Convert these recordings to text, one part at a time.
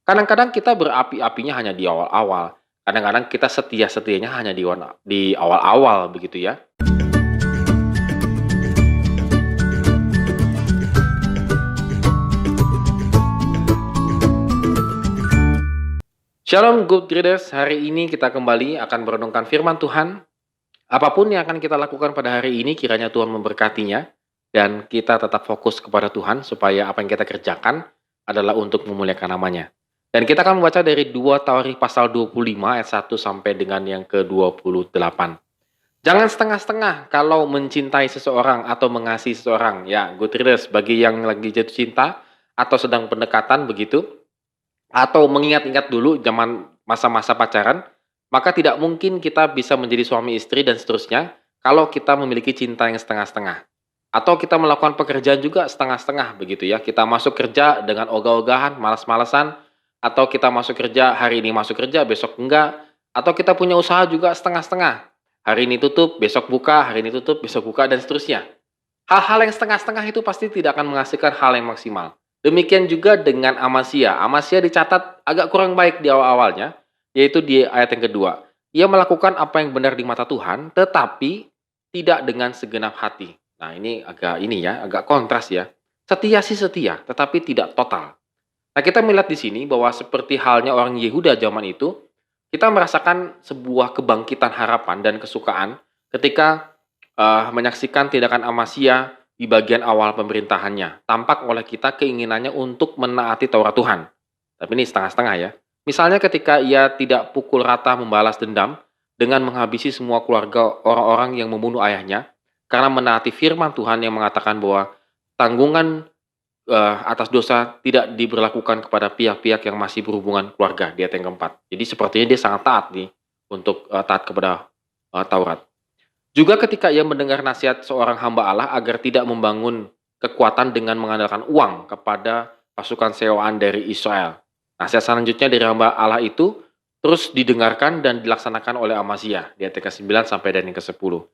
Kadang-kadang kita berapi-apinya hanya di awal-awal, kadang-kadang kita setia-setianya hanya di awal-awal begitu ya. Shalom good readers, hari ini kita kembali akan merenungkan firman Tuhan. Apapun yang akan kita lakukan pada hari ini, kiranya Tuhan memberkatinya, dan kita tetap fokus kepada Tuhan, supaya apa yang kita kerjakan adalah untuk memuliakan namanya. Dan kita akan membaca dari 2 Tawarikh pasal 25 ayat 1 sampai dengan yang ke-28. Jangan setengah-setengah kalau mencintai seseorang atau mengasihi seseorang. Ya, good readers, bagi yang lagi jatuh cinta atau sedang pendekatan begitu, atau mengingat-ingat dulu zaman masa-masa pacaran, maka tidak mungkin kita bisa menjadi suami istri dan seterusnya kalau kita memiliki cinta yang setengah-setengah. Atau kita melakukan pekerjaan juga setengah-setengah begitu ya. Kita masuk kerja dengan ogah-ogahan, malas-malasan, atau kita masuk kerja hari ini masuk kerja, besok enggak, atau kita punya usaha juga setengah-setengah. Hari ini tutup, besok buka, hari ini tutup, besok buka dan seterusnya. Hal-hal yang setengah-setengah itu pasti tidak akan menghasilkan hal yang maksimal. Demikian juga dengan Amasya. Amasya dicatat agak kurang baik di awal-awalnya, yaitu di ayat yang kedua. Ia melakukan apa yang benar di mata Tuhan, tetapi tidak dengan segenap hati. Nah, ini agak kontras ya. Setia sih setia, tetapi tidak total. Nah, kita melihat di sini bahwa seperti halnya orang Yehuda zaman itu, kita merasakan sebuah kebangkitan harapan dan kesukaan ketika menyaksikan tindakan Amasya di bagian awal pemerintahannya. Tampak oleh kita keinginannya untuk menaati Taurat Tuhan. Tapi ini setengah-setengah ya. Misalnya ketika ia tidak pukul rata membalas dendam dengan menghabisi semua keluarga orang-orang yang membunuh ayahnya, karena menaati firman Tuhan yang mengatakan bahwa tanggungan atas dosa tidak diberlakukan kepada pihak-pihak yang masih berhubungan keluarga di ayat yang keempat. Jadi sepertinya dia sangat taat nih untuk taat kepada Taurat. Juga ketika ia mendengar nasihat seorang hamba Allah agar tidak membangun kekuatan dengan mengandalkan uang kepada pasukan sewaan dari Israel. Nasihat selanjutnya dari hamba Allah itu terus didengarkan dan dilaksanakan oleh Amasya di ayat ke-9 sampai dan yang ke-10.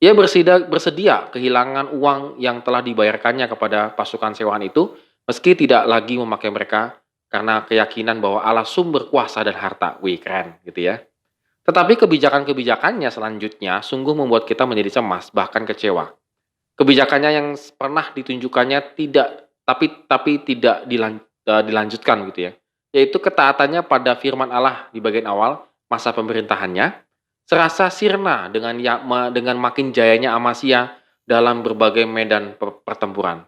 Ia bersedia kehilangan uang yang telah dibayarkannya kepada pasukan sewaan itu, meski tidak lagi memakai mereka karena keyakinan bahwa Allah sumber kuasa dan harta. Wih, keren gitu ya. Tetapi kebijakan-kebijakannya selanjutnya sungguh membuat kita menjadi cemas, bahkan kecewa. Kebijakannya yang pernah ditunjukkannya tapi tidak dilanjutkan gitu ya. Yaitu ketaatannya pada firman Allah di bagian awal masa pemerintahannya, serasa sirna dengan makin jayanya Amasya dalam berbagai medan pertempuran.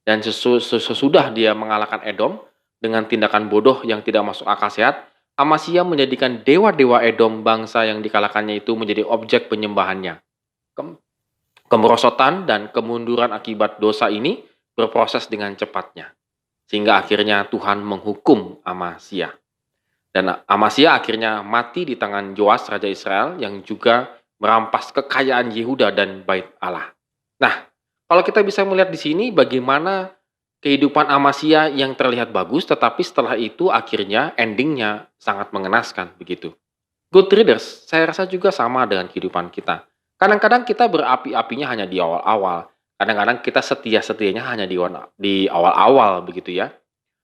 Dan sesudah dia mengalahkan Edom dengan tindakan bodoh yang tidak masuk akal sehat, Amasya menjadikan dewa-dewa Edom bangsa yang dikalahkannya itu menjadi objek penyembahannya. Kemerosotan dan kemunduran akibat dosa ini berproses dengan cepatnya. Sehingga akhirnya Tuhan menghukum Amasya. Dan Amasya akhirnya mati di tangan Joas, Raja Israel, yang juga merampas kekayaan Yehuda dan Bait Allah. Nah, kalau kita bisa melihat di sini bagaimana kehidupan Amasya yang terlihat bagus, tetapi setelah itu akhirnya endingnya sangat mengenaskan begitu. Good readers, saya rasa juga sama dengan kehidupan kita. Kadang-kadang kita berapi-apinya hanya di awal-awal, kadang-kadang kita setia-setianya hanya di awal-awal begitu ya.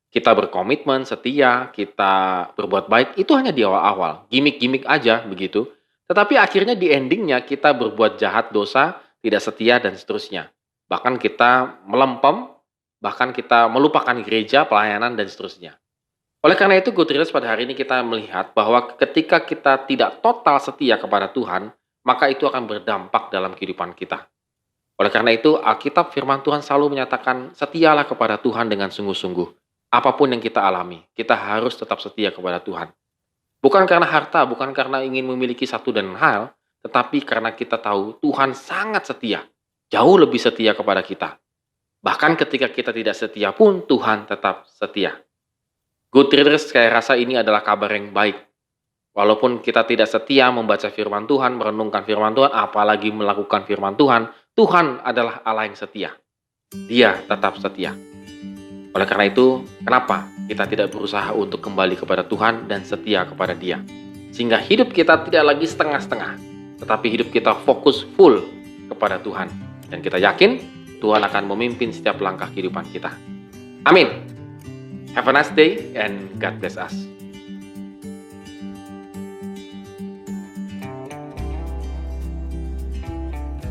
Kita berkomitmen, setia, kita berbuat baik, itu hanya di awal-awal. Gimik-gimik aja begitu. Tetapi akhirnya di endingnya kita berbuat jahat, dosa, tidak setia, dan seterusnya. Bahkan kita melempem, bahkan kita melupakan gereja, pelayanan, dan seterusnya. Oleh karena itu, good readers, pada hari ini kita melihat bahwa ketika kita tidak total setia kepada Tuhan, maka itu akan berdampak dalam kehidupan kita. Oleh karena itu, Alkitab firman Tuhan selalu menyatakan, setialah kepada Tuhan dengan sungguh-sungguh. Apapun yang kita alami, kita harus tetap setia kepada Tuhan. Bukan karena harta, bukan karena ingin memiliki satu dan hal, tetapi karena kita tahu Tuhan sangat setia, jauh lebih setia kepada kita. Bahkan ketika kita tidak setia pun, Tuhan tetap setia. Good readers, saya rasa ini adalah kabar yang baik. Walaupun kita tidak setia membaca firman Tuhan, merenungkan firman Tuhan, apalagi melakukan firman Tuhan, Tuhan adalah Allah yang setia. Dia tetap setia. Oleh karena itu, kenapa kita tidak berusaha untuk kembali kepada Tuhan dan setia kepada Dia? Sehingga hidup kita tidak lagi setengah-setengah, tetapi hidup kita fokus full kepada Tuhan. Dan kita yakin Tuhan akan memimpin setiap langkah kehidupan kita. Amin. Have a nice day and God bless us.